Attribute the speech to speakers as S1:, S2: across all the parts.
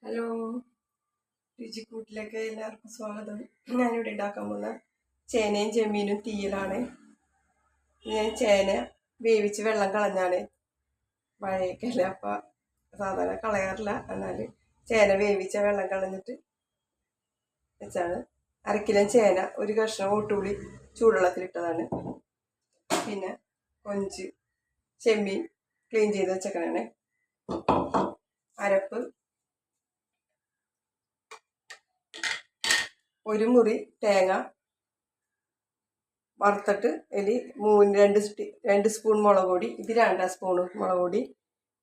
S1: Hello, രുചിക്കൂട്ടിലേക്ക് എല്ലാവർക്കും സ്വാഗതം. ഞാനിവിടെ ഉണ്ടാക്കാൻ പോകുന്ന ചേനയും ചെമ്മീനും തീയലാണ്. ഞാൻ ചേന വേവിച്ച് വെള്ളം കളഞ്ഞാണ്. മഴയൊക്കെ അല്ലേ, അപ്പം സാധാരണ കളയാറില്ല. എന്നാൽ ചേന വേവിച്ച വെള്ളം കളഞ്ഞിട്ട് വെച്ചാണ്. 1/2 കിലോ ചേന, ഒരു കഷ്ണം ഓട്ടുള്ളി ചൂടുവെള്ളത്തിലിട്ടതാണ്. പിന്നെ കൊഞ്ച് ചെമ്മീൻ ക്ലീൻ ചെയ്ത് വെച്ചേക്കണേ. അരപ്പ് ഒരു മുറി തേങ്ങ വറുത്തിട്ട് അതിൽ 2 സ്പൂൺ മുളക് പൊടി, ഇത് 2 സ്പൂൺ മുളക് പൊടി,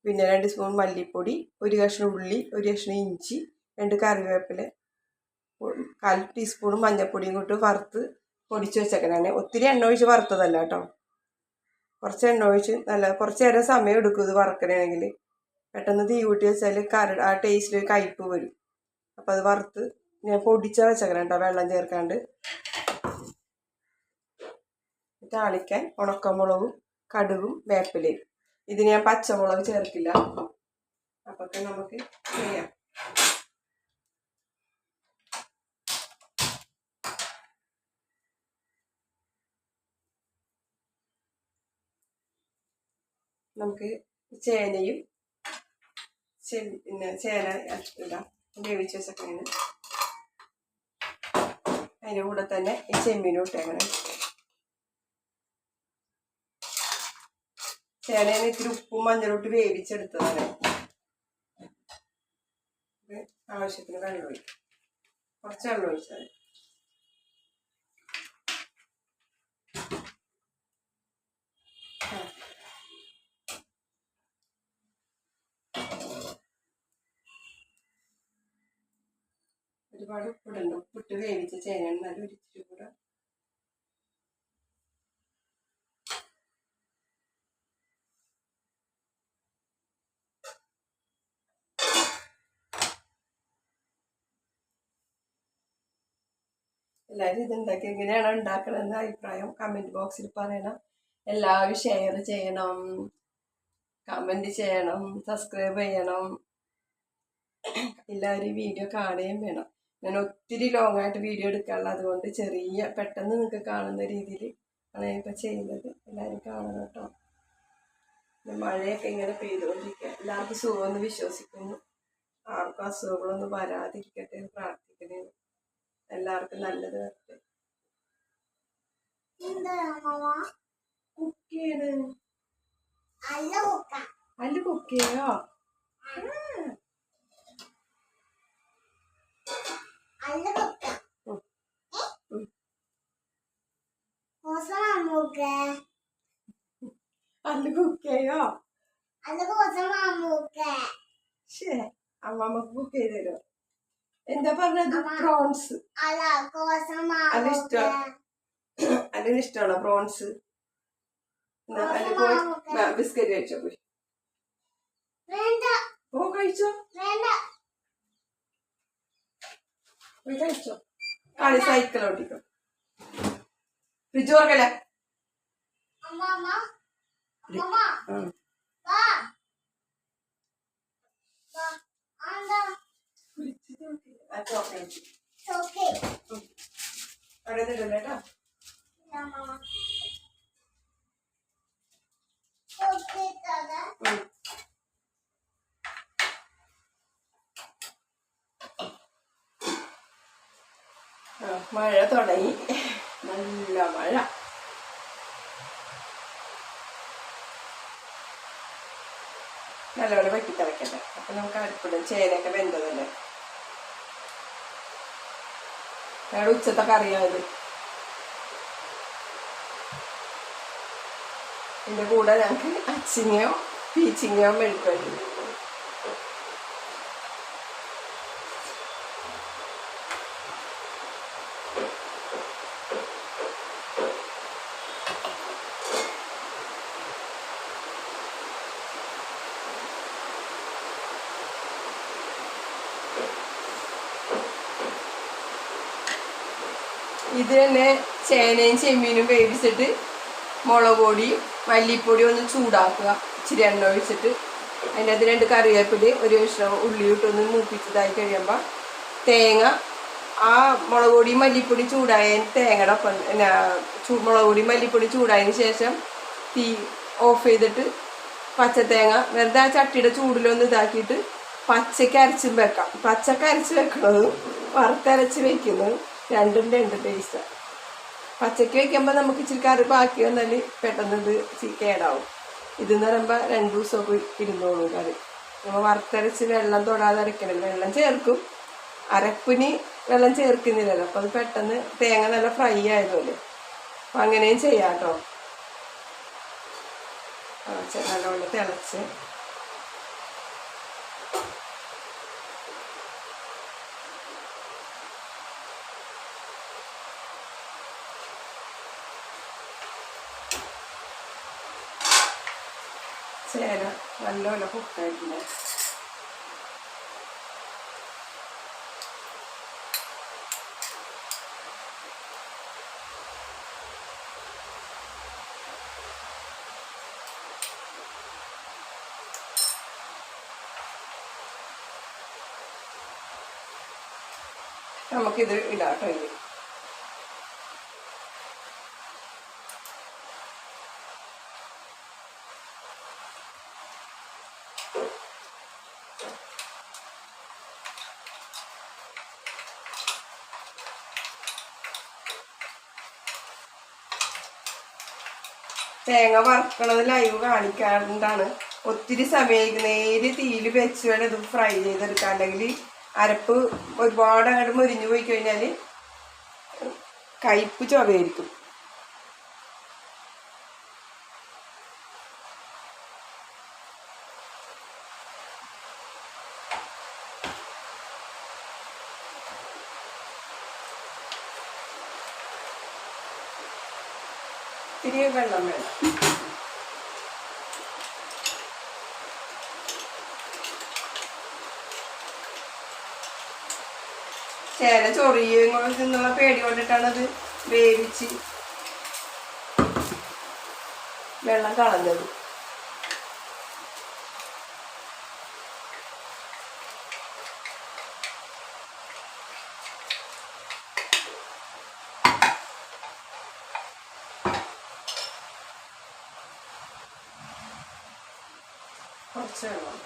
S1: പിന്നെ 2 സ്പൂൺ മല്ലിപ്പൊടി, ഒരു കഷ്ണം ഉള്ളി, ഒരു കഷ്ണം ഇഞ്ചി, 2 കറിവേപ്പില, 1/4 ടീസ്പൂൺ മഞ്ഞൾപ്പൊടിയും കൊണ്ട് വറുത്ത് പൊടിച്ച് വെച്ചേക്കണേ. ഒത്തിരി എണ്ണ ഒഴിച്ച് വറുത്തതല്ല കേട്ടോ, കുറച്ച് എണ്ണ ഒഴിച്ച് കുറച്ച് നേരം സമയം എടുക്കും ഇത് വറുക്കണമെങ്കിൽ. പെട്ടെന്ന് തീ കൂട്ടി വെച്ചാൽ ആ ടേസ്റ്റിൽ കയ്പ്പ് വരും. അപ്പം അത് വറുത്ത് ഞാൻ പൊടിച്ചാൽ വെച്ചേക്കണം കേട്ടോ, വെള്ളം ചേർക്കാണ്ട്. താളിക്കാൻ ഉണക്കമുളകും കടുകും വേപ്പിലയും. ഇതിന് ഞാൻ പച്ചമുളക് ചേർക്കില്ല. അപ്പൊക്കെ നമുക്ക് ചെയ്യാം. നമുക്ക് ചേനയും പിന്നെ ചേന ഇടാം, വേവിച്ച് വെച്ചേക്കാണ്. അതിൻ്റെ കൂടെ തന്നെ ഈ ചെമ്മീനും ഇട്ടേക്കണം. ചേനേനെ ഇത്തിരി ഉപ്പും മഞ്ഞളിട്ട് വേവിച്ചെടുത്തതാണ്. ആവശ്യത്തിന് വെള്ളം ഒഴിക്കും, കുറച്ച് വെള്ളം ഒഴിച്ചാൽ. ഒരുപാട് ഉപ്പിടണ്ട, ഉപ്പിട്ട് വേവിച്ച ചേന എന്നാലും ഒരിച്ചിരി കൂടെ. എല്ലാവരും ഇതുണ്ടാക്കി എങ്ങനെയാണ് ഉണ്ടാക്കണമെന്ന് അഭിപ്രായം കമൻറ്റ് ബോക്സിൽ പറയണം. എല്ലാവരും ഷെയർ ചെയ്യണം, കമൻറ്റ് ചെയ്യണം, സബ്സ്ക്രൈബ് ചെയ്യണം. എല്ലാവരും വീഡിയോ കാണുകയും വേണം. ഞാൻ ഒത്തിരി ലോങ് ആയിട്ട് വീഡിയോ എടുക്കാനുള്ള, അതുകൊണ്ട് ചെറിയ പെട്ടെന്ന് നിങ്ങൾക്ക് കാണുന്ന രീതിയിൽ ആണ് ഇപ്പോൾ ചെയ്യുന്നത്. എല്ലാവരും കാണണം കേട്ടോ. മഴയൊക്കെ ഇങ്ങനെ പെയ്തുകൊണ്ടിരിക്കുക. എല്ലാവർക്കും സുഖമെന്ന് വിശ്വസിക്കുന്നു. ആർക്കും അസുഖങ്ങളൊന്നും വരാതിരിക്കട്ടെ എന്ന് പ്രാർത്ഥിക്കണേ. എല്ലാവർക്കും നല്ലത് വരട്ടെ. കുക്ക് ചെയ്യണ് അല്ല, കുക്ക് ചെയ്യോ? അല്ല കുക്ക് ചെയ്യോ? ശേ, അമ്മമ്മക്ക് കുക്ക് ചെയ്ത് തരോ? എന്താ പറഞ്ഞത്? പ്രോൺസ് അല്ല ഇഷ്ടമാണോ പ്രോൺസ്? ബിസ്ക്കറ്റ് കഴിച്ചോ? പോയി കഴിച്ചോ, പോയി കഴിച്ചോ. കളി സൈക്കിൾ ഓടിക്കോ. ഫ്രിഡ്ജ് തുറക്കല്ലേ? അവിടെ കേട്ടോ. മഴ തുടങ്ങി, നല്ല മഴ. നല്ലപോലെ വെട്ടി തിളക്കട്ടെ. അപ്പൊ നമുക്ക് അടുപ്പിടും. ചേനയൊക്കെ വെന്തതല്ലേ. ഞങ്ങളുടെ ഉച്ചത്തെ കറിയായത്. ഇതിൻ്റെ കൂടെ ഞങ്ങൾക്ക് അച്ചിങ്ങയോ പീച്ചിങ്ങയോ മെഴുക്കുവരട്ടി. ഇത് തന്നെ ചേനയും ചെമ്മീനും വേവിച്ചിട്ട് മുളക് പൊടിയും മല്ലിപ്പൊടിയും ഒന്ന് ചൂടാക്കുക. ഇച്ചിരി എണ്ണ ഒഴിച്ചിട്ട് അതിനകത്ത് 2 കറിവേപ്പില, ഒരു കഷ്ണം ഉള്ളി ഇട്ടൊന്ന് മൂപ്പിച്ചതായി കഴിയുമ്പോൾ തേങ്ങ, ആ മുളക് പൊടി മല്ലിപ്പൊടി ചൂടായതിന് തേങ്ങയുടെ ഒപ്പം പിന്നെ മുളക് പൊടി മല്ലിപ്പൊടി ചൂടായതിന് ശേഷം തീ ഓഫ് ചെയ്തിട്ട് പച്ചത്തേങ്ങ വെറുതെ ആ ചട്ടിയുടെ ചൂടിലൊന്ന് ഇതാക്കിയിട്ട് പച്ചയ്ക്ക് അരച്ചും വെക്കാം. പച്ചക്ക് അരച്ച് വെക്കുന്നതും വറുത്തരച്ച് വെക്കുന്നതും രണ്ടും രണ്ട് ടേസ്റ്റാണ്. പച്ചയ്ക്ക് വെക്കുമ്പോൾ നമുക്ക് ഇച്ചിരി കറി ബാക്കി വന്നാൽ പെട്ടെന്ന് ഇത് കേടാവും. ഇതെന്ന് പറയുമ്പോൾ 2 ദിവസമൊക്കെ ഇരുന്നോളൂ കറി. നമ്മൾ വറുത്തരച്ച് വെള്ളം തൊടാതെ അരക്കണല്ലോ. വെള്ളം ചേർക്കും, അരപ്പിന് വെള്ളം ചേർക്കുന്നില്ലല്ലോ. അപ്പോൾ അത് പെട്ടെന്ന് തേങ്ങ നല്ല ഫ്രൈ ആയതുപോലെ. അപ്പം അങ്ങനെയും ചെയ്യാം കേട്ടോ. നല്ലപോലെ തിളച്ച് ചേന നല്ലപോലെ കുക്കായിട്ടില്ല. നമുക്കിത് ഇടാം കേട്ടോ. തേങ്ങ വറുക്കണത് ലൈവ് കാണിക്കാറുണ്ടാണ്. ഒത്തിരി സമയം നേരി തീയിൽ വെച്ച് വേണം ഇത് ഫ്രൈ ചെയ്തെടുക്കാൻ. അല്ലെങ്കിൽ അരപ്പ് ഒരുപാട് അങ്ങോട്ട് മുരിഞ്ഞു പോയി കഴിഞ്ഞാൽ കയ്പ്പ് ചുവയായിരിക്കും. ഇത്തിരി വെള്ളം വേണം. ചേന ചൊറിയും എന്നുള്ള പേടി കൊണ്ടിട്ടാണ് അത് വേവിച്ച് വെള്ളം കളഞ്ഞത്. കുറച്ച് വെള്ളം.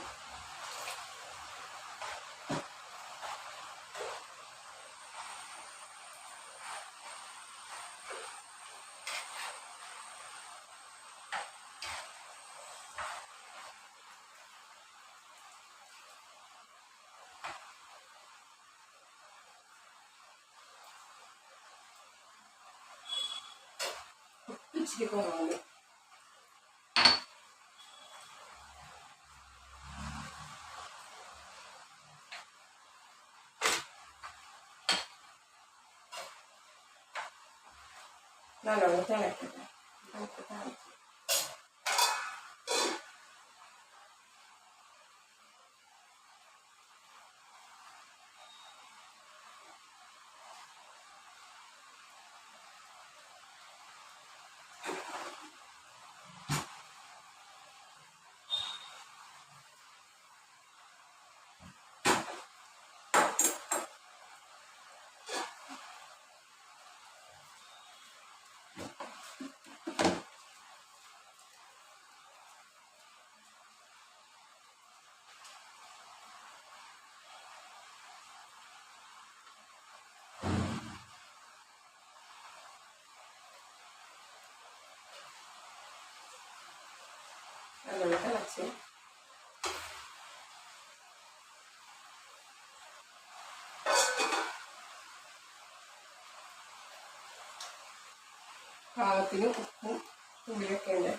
S1: ഇച്ചിരി കുറവുണ്ട്. നല്ലോണം തിളക്കട്ടെ. നല്ലോണം തിളച്ച് പാകത്തിന് ഉപ്പും പുളിയൊക്കെ ഉണ്ട്.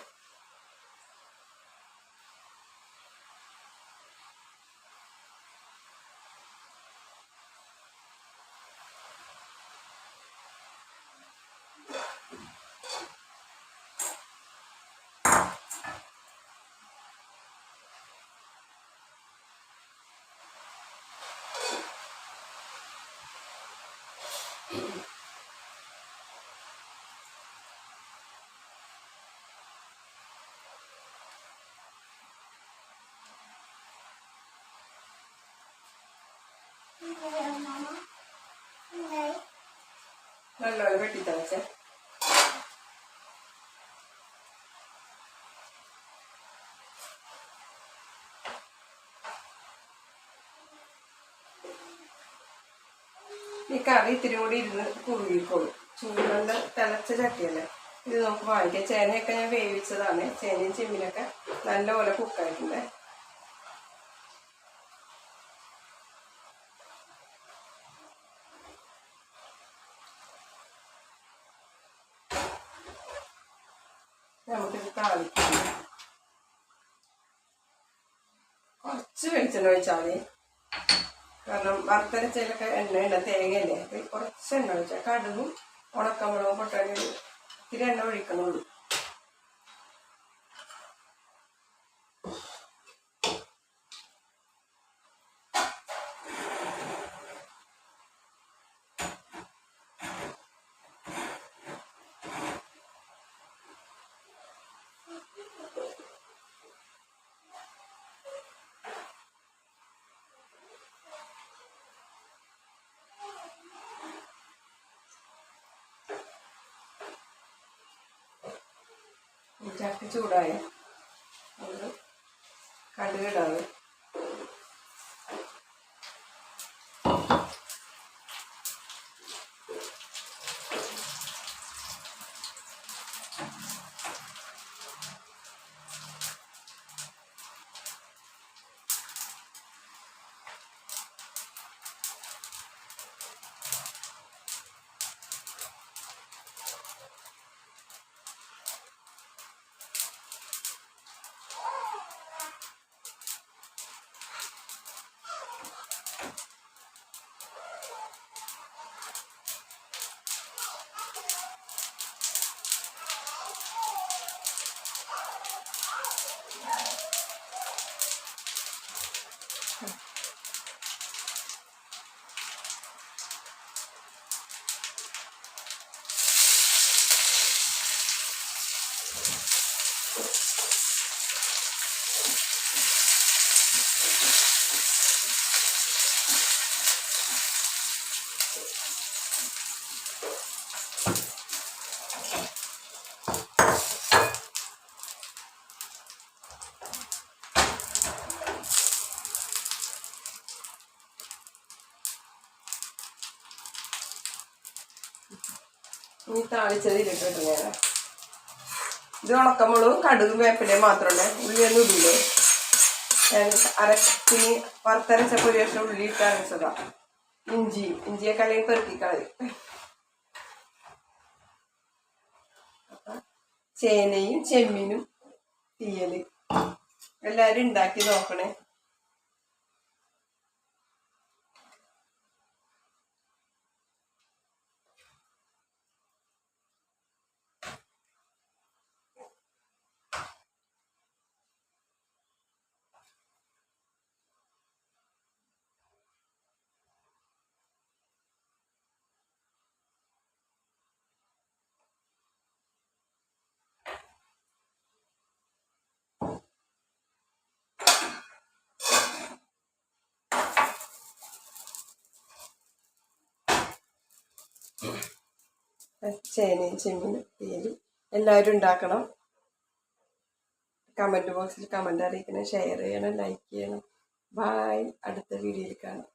S1: നല്ലപോലെ വെട്ടി തിളച്ചേ. ഈ കറി ഇത്തിരി കൂടി ഇരുന്ന് കുറുകിക്കോളും. ചൂടുള്ള തിളച്ച ചട്ടിയല്ലേ ഇത്. നമുക്ക് വാങ്ങിക്കാം. ചേനയൊക്കെ ഞാൻ വേവിച്ചതാണ്. ചേനയും ചെമ്മീനൊക്കെ നല്ലപോലെ കുക്കായിട്ടുണ്ട്. നമുക്കിത് താളിക്കാം. കുറച്ച് വെളിച്ചെണ്ണ ഒഴിച്ചാൽ മതി. കാരണം വറുത്തരച്ചതിലൊക്കെ എണ്ണ തേങ്ങയല്ലേ. അപ്പം കുറച്ച് എണ്ണ ഒഴിച്ചാൽ കടുകും ഉണക്കമുളകും പൊട്ടാനും ഇത്തിരി എണ്ണ ഒഴിക്കണുള്ളൂ. ചട്ടി ചൂടായ നമ്മൾ കടുകിടാതെ ഈ താളിച്ചതിലിട്ട് നേരം. ഇത് ഉണക്കമുളകും കടുകും വേപ്പിലയും മാത്രമല്ലേ. ഉള്ളിയൊന്നും ഇടില്ലേ. അരക്കിനി വറുത്തരച്ചപ്പോൾ ഒരു ശേഷം ഉള്ളി ഇട്ട് അരച്ചതാ. ഇഞ്ചിയൊക്കെ അല്ലെങ്കിൽ പെറുക്കിക്കളയും. അപ്പം ചേനയും ചെമ്മീനും തീയല് എല്ലാവരും ഉണ്ടാക്കി നോക്കണേ. ചേനയും ചെമ്മീനും തീയല് എല്ലാവരും ഉണ്ടാക്കണം. കമൻറ്റ് ബോക്സിൽ കമൻറ്റ് അറിയിക്കണം, ഷെയർ ചെയ്യണം, ലൈക്ക് ചെയ്യണം. ബായ്. അടുത്ത വീഡിയോയിൽ കാണാം.